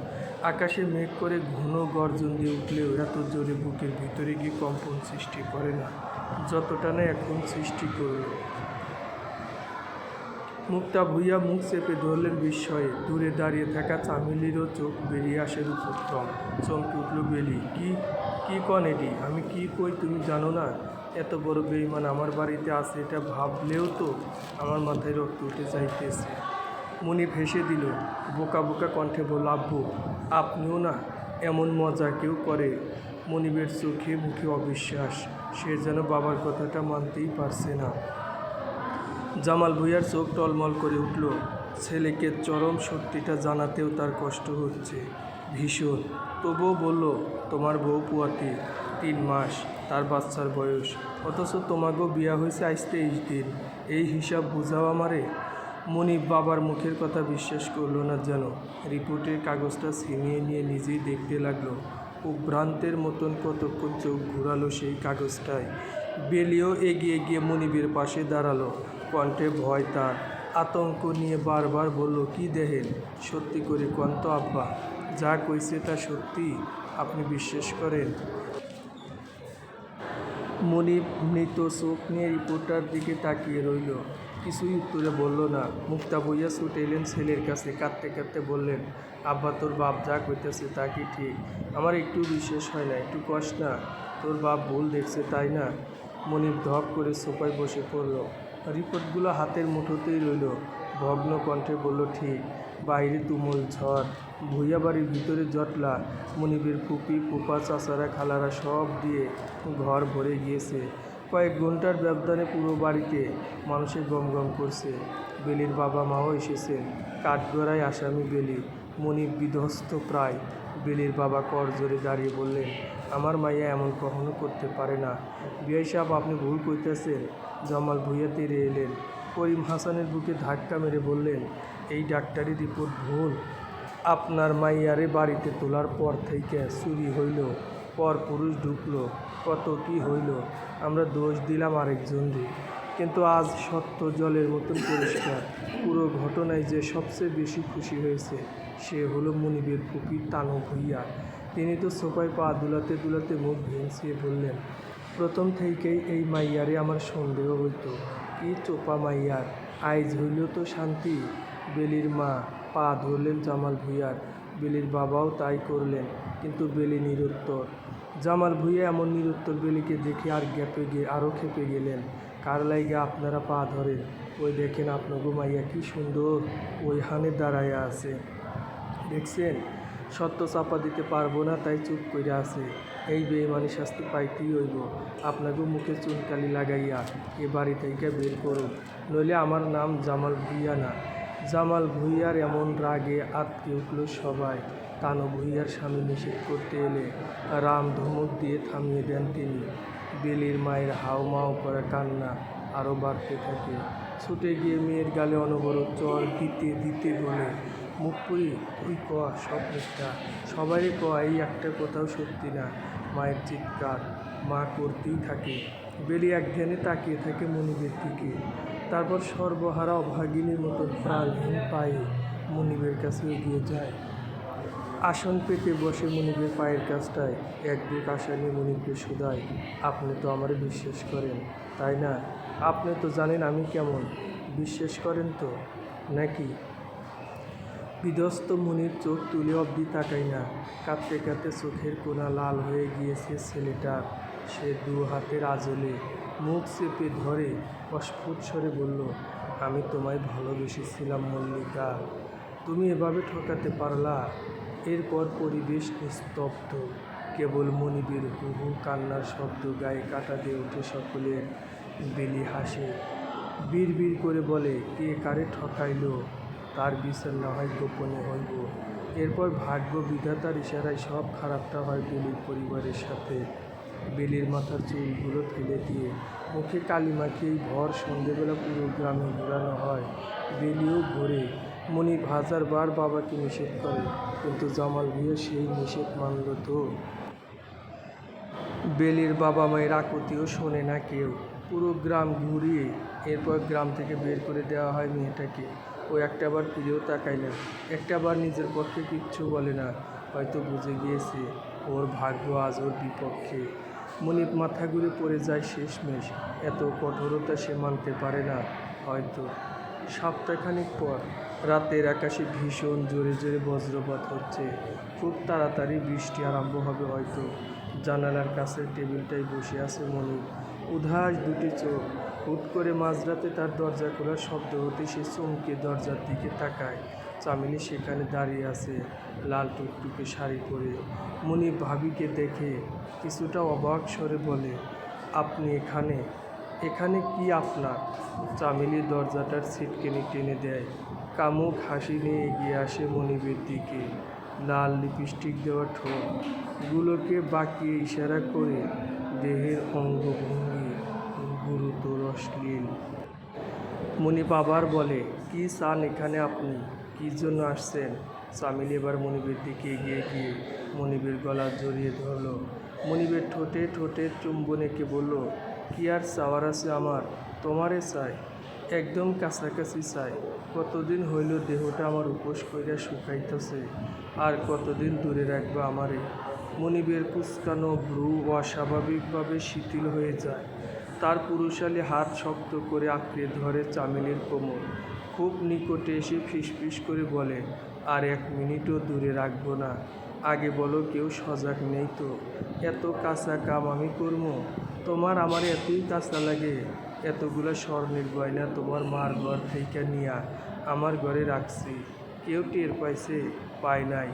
আকাশে মেঘ করে ঘন গর্জন দিয়ে উঠলেও এত জোরে বুকের ভিতরে গিয়ে কম্পন সৃষ্টি করে না, যতটা না এখন সৃষ্টি করল। মুক্তা ভুঁইয়া মুখ চেপে ধরলেন বিস্ময়ে। দূরে দাঁড়িয়ে থাকা চামেলিরও চোখ বেরিয়ে আসে রূপোত্তম। চমকে উঠল বেলি। কি কন এডি? আমি কি কই তুমি জানো না? এত বড় বেঈমান আমার বাড়িতে আছে, এটা ভাবলেও তো আমার মাথায় রক্ত উঠে যাইতেছে। মুনিব হেসে দিল। বোকা বোকা কণ্ঠে বলল, আব্বু, আপনিও না? এমন মজা কেউ করে? মনিবের চোখে মুখে অবিশ্বাস। সে যেন বাবার কথাটা মানতেই পারছে না। জামাল ভুঁইয়ার চোখ টলমল করে উঠল। ছেলেকে চরম সত্যিটা জানাতেও তার কষ্ট হচ্ছে ভীষণ। তবুও বলল, তোমার বউ পুয়াতি, 3 মাস তার বাচ্চার বয়স, অথচ তোমাকেও বিয়া হয়েছে আজ 23 দিন। এই হিসাব বুঝাও আমারে। মনিব বাবার মুখের কথা বিশ্বাস করল না যেন। রিপোর্টের কাগজটা ছিনিয়ে নিয়ে নিজেই দেখতে লাগলো। উদ্ভ্রান্তের মতন কতক্ষণ চোখ ঘুরালো সেই কাগজটায়। বেলিও এগিয়ে গিয়ে মনিবের পাশে দাঁড়ালো। কণ্ঠে ভয়, তার আতঙ্ক নিয়ে বারবার বলল, কি দেহেন? সত্যি করে কন তো আব্বা, যা কইছে তা সত্যি? আপনি বিশ্বাস করেন? মনিব মৃত চোখ নিয়ে রিপোর্টার দিকে তাকিয়ে রইল। কিছুই উত্তরে বলল না। মুক্তা ভুঁইয়া ছুটে এলেন ছেলের কাছে। কাঁদতে কাঁদতে বললেন, আব্বা, তোর বাপ যা কইতেছে তা কি ঠিক? আমার একটু বিশ্বাস হয় না, একটু কষ না। তোর বাপ ভুল দেখছে, তাই না? মনিব ধপ করে সোফায় বসে পড়ল। রিপোর্টগুলো হাতের মুঠোতেই রইল। ভগ্ন কণ্ঠে বলল, ঠিক। বাইরে তুমুল ঝড়, ভুঁইয়া বাড়ির ভিতরে জটলা। মনিবের ফুপি, ফুপা, চাচারা, খালারা সব দিয়ে ঘর ভরে গিয়েছে। কয়েক ঘন্টার ব্যবধানে পুরো বাড়িতে মানুষে গম গম করছে। বেলির বাবা মাও এসেছেন। কাঠগড়ায় আসামি বেলি। মনিব বিধ্বস্ত প্রায়। বেলির বাবা করজোরে দাঁড়িয়ে বললেন, আমার মাইয়া এমন কখনো করতে পারে না। বিআই সাহেব, আপনি ভুল কইতেছেন। জামাল ভুঁইয়া তেড়ে এলেন। করিম হাসানের বুকে ধাক্কা মেরে বললেন, এই ডাক্তারি রিপোর্ট ভুল। আপনার মাইয়ারে বাড়িতে তোলার পর থেকে চুরি হইল, পর পুরুষ ঢুকলো, কত কি হইল। আমরা দোষ দিলাম আরেকজনকে, কিন্তু আজ সত্য জলের মতন পরিষ্কার। পুরো ঘটনায় যে সবচেয়ে বেশি খুশি হয়েছে সে হলো মনিবের ফুপি তানু ভুঁইয়া। তিনি তো সোফায় পা দুলাতে দুলাতে মুখ ভেঙচিয়ে বললেন, প্রথম থেকেই এই মাইয়ারে আমার সন্দেহ হইতো। কি চোপা মাইয়ার, আইজ হইল তো শান্তি। বেলির মা পা ধরলেন জামাল ভুঁইয়ার। বেলির বাবাও তাই করলেন, কিন্তু বেলি নিরুত্তর। জামাল ভুঁইয়া এমন নিরুত্তর বেলিকে দেখে আরও খেপে গেলেন। কার লাইগা আপনারা পা ধরেন? ওই দেখেন আপনাগো মাইয়া কি সুন্দর ওইখানে দাঁড়াইয়া আছে, দেখছেন? সত্য চাপা দিতে পারবো না, তাই চুপ করে আছে। এই বেইমানি শাস্তি পাইতেই হইব। আপনাকেও মুখে চুনকালি লাগাইয়া এ বাড়ি থেকে বের করুন, নইলে আমার নাম জামাল ভুঁইয়া না। জামাল ভুঁইয়ার এমন রাগে আঁতকে উঠল সবাই। তানু ভুঁইয়ার স্বামী নিষেধ করতে এলে রাম ধমক দিয়ে থামিয়ে দেন তিনি। বেলির মায়ের হাউমাউ করা কান্না আরও বাড়তে থাকে। ছুটে গিয়ে মেয়ের গালে অনবরত চর দিতে দিতে বলে, মুখ পুরি তুই ক সব মিথ্যা, সবারই ক এই একটা কথাও সত্যি না। মায়ের চিৎকার, মা করতেই থাকে। বেলি এক ধ্যানে তাকিয়ে থাকে মনিবের দিকে, তারপর সর্বহারা অভাগিনীর মতো প্রাণহীন পায়ে মনিবের কাছে এগিয়ে যায়। আসন পেতে বসে মনিবের পায়ের কাছটায় এক বুক আশা নিয়ে মনিবকে শুধায়, আপনি তো আমার বিশ্বাস করেন তাই না? আপনি তো জানেন আমি কেমন, বিশ্বাস করেন তো নাকি? বিধ্বস্ত মনির চোখ তুলে অবধি তাকায় না, কাঁদতে কাঁদতে চোখের কোনা লাল হয়ে গিয়েছে ছেলেটার। সে দু হাতের আঁচলে মুখ চেপে ধরে অস্ফুট স্বরে বলল, আমি তোমায় ভালোবেসেছিলাম মল্লিকা, তুমি এভাবে ঠকাতে পারলা? এরপর পরিবেশ নিস্তব্ধ, কেবল মনিবের হু হু কান্নার শব্দ গায়ে কাটা দিয়ে ওঠে সকলের। বেলি হাসে, বিড় করে বলে, কে কারে ঠকাইল তার বিচার না হয় গোপনে হইব। এরপর ভাগ্য বিধাতার ইশারায় সব খারাপটা হয় বেলির পরিবারের সাথে। বেলির মাথার চুলগুলো ফেলে দিয়ে মুখে কালি মাখিয়ে ভর সন্ধেবেলা পুরো গ্রামে ঘোরানো হয়। বেলিও ঘোরে। মনিব হাজারবার বাবাকে নিষেধ করে, কিন্তু জামাল ভুঁইয়া সেই নিষেধ মানল তো? বেলির বাবা মায়ের আকুতিও শোনে না কেউ। পুরো গ্রাম ঘুরিয়ে এরপর গ্রাম থেকে বের করে দেওয়া হয় মেয়েটাকে। ও একটাবার ফিরেও তাকায় না, একটাবার নিজের পক্ষে কিচ্ছু বলে না। হয়তো বুঝে গিয়েছে ওর ভাগ্য আজ ওর বিপক্ষে। মনিব মাথা ঘুরে পড়ে যায় শেষমেশ। এত কঠোরতা সে মানতে পারে না হয়তো। সপ্তাহখানেক পর রাতের আকাশে ভীষণ জোরে জোরে বজ্রপাত হচ্ছে। খুব তাড়াতাড়ি বৃষ্টি আরম্ভ হবে হয়তো। জানালার কাছের টেবিলটায় বসে আছে মনিব, উদাস দুটি চোখ। হুট করে মাঝরাতে তার দরজা খোলার শব্দ হতে সে চমকে দরজার দিকে তাকায়। চামেলি সেখানে দাঁড়িয়ে আছে, লাল টুকটুকে শাড়ি পরে। মনিব ভাবিকে দেখে কিছুটা অবাক স্বরে বলে, আপনি এখানে? এখানে কি আপনার? চামেলি দরজাটার ছিটকিনি টেনে দেয়। কামুক হাসি নিয়ে এগিয়ে আসে মনিবের দিকে। লাল লিপস্টিক দেওয়া ঠোঁটগুলোকে বাঁকিয়ে ইশারা করে, দেহের অঙ্গভঙ্গি গুরুতর অশ্লীল। মনিব আবার বলে, কি চান এখানে আপনি? কী জন্য আসছেন? চামেলি এবার মনিবের দিকে এগিয়ে গিয়ে মনিবের গলা জড়িয়ে ধরল। মনিবের ঠোঁটে ঠোঁটে চুম্বন এঁকে বলল, কি আর চাওয়ার আছে আমার? তোমারে চাই, একদম কাছাকাছি চাই। কতদিন হইল দেহটা আমার উপোস কইরা শুকাইতেছে, আর কতদিন দূরে রাখবে আমারে? মনিবের কুঁচকানো ভ্রু অস্বাভাবিকভাবে শিথিল হয়ে যায়। তার পুরুষালী হাত শক্ত করে আঁকড়ে ধরে চামেলির কোমর। খুব নিকটে এসে ফিসফিস করে বলে, আর এক মিনিটও দূরে রাখবো না। আগে বলো, কেউ সজাগ নেই তো? এত কাঁচা কাম আমি করবো? তোমার আমার এতই কাঁচা লাগে? এতগুলো স্বর্ণের গয়না তোমার মার ঘর থেকে নিয়া আমার ঘরে রাখছি, কেউ টের পাইছে? পায় নাই।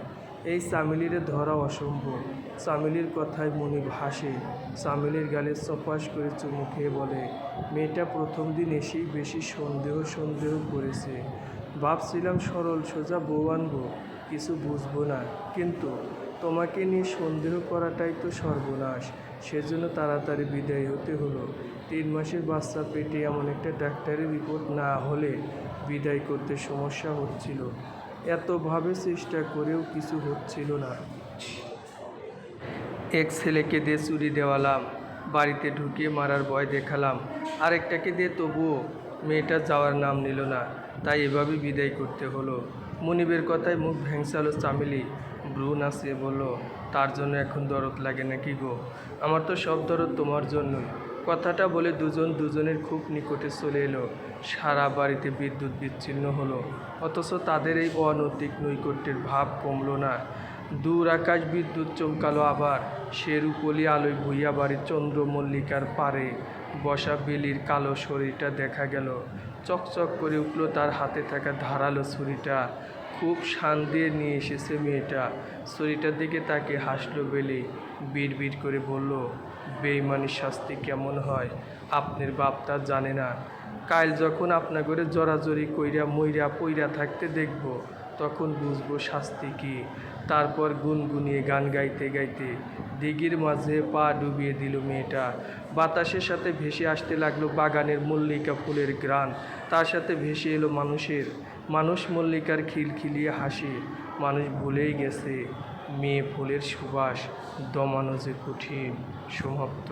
এই চামেলিরে ধরা অসম্ভব। চামেলির কথায় মনিব হাসে। চামেলির গালে চপাস করে চুমু খেয়ে বলে, মেয়েটা প্রথম দিন এসেই বেশি সন্দেহ করেছে। ভাবছিলাম সরল সোজা বউ আনবো, কিছু বুঝবো না, কিন্তু তোমাকে নিয়ে সন্দেহ করাটাই তো সর্বনাশ। সেজন্য তাড়াতাড়ি বিদায় হতে হলো। 3 মাসের বাচ্চা পেটে এমন একটা ডাক্তারের রিপোর্ট না হলে বিদায় করতে সমস্যা হচ্ছিল। এতভাবে চেষ্টা করেও কিছু হচ্ছিল না। এক ছেলেকে দিয়ে চুরি দেওয়ালাম, বাড়িতে ঢুকিয়ে মারার ভয় দেখালাম, আরেকটাকে দিয়ে তবুও মেয়েটা যাওয়ার নাম নিল না, তাই এভাবে বিদায় করতে হলো। মনিবের কথায় মুখ ভ্যাংসালো চামেলি, ভ্রু নাচিয়ে বলল, তার জন্য এখন দরদ লাগে নাকি গো? আমার তো সব দরদ তোমার জন্যই। কথাটা বলে দুজন দুজনের খুব নিকটে চলে এলো। সারা বাড়িতে বিদ্যুৎ বিচ্ছিন্ন হলো, অথচ তাদের এই অনৈতিক নৈকট্যের ভাব কমল না। দূর আকাশ বিদ্যুৎ চমকালো আবার। সে রূপলি আলোয় ভুইয়া বাড়ির চন্দ্রমল্লিকার পারে বসা বেলির কালো শরীরটা দেখা গেল। চকচক করে উঠল তার হাতে থাকা ধারালো ছুরিটা। খুব শান দিয়ে নিয়ে এসেছে মেয়েটা। ছুরিটার দিকে তাকে হাসলো বেলি, বিড় করে বলল, বেইমানির শাস্তি কেমন হয় আপনার বাপ তা জানে না। কাল যখন আপনা করে জড়াজড়ি কইরা মইরা পইরা থাকতে দেখব, তখন বুঝবো শাস্তি কি। তারপর গুনগুনিয়ে গান গাইতে গাইতে দিঘির মাঝে পা ডুবিয়ে দিল মেয়েটা। বাতাসের সাথে ভেসে আসতে লাগলো বাগানের মল্লিকা ফুলের ঘ্রাণ, তার সাথে ভেসে এলো মানুষের মানুষ মল্লিকার খিলখিলিয়ে হাসি, মানুষ ভুলেই গেছে মেয়ে ফুলের সুবাস দমানো যে কঠিন সমাপ্ত।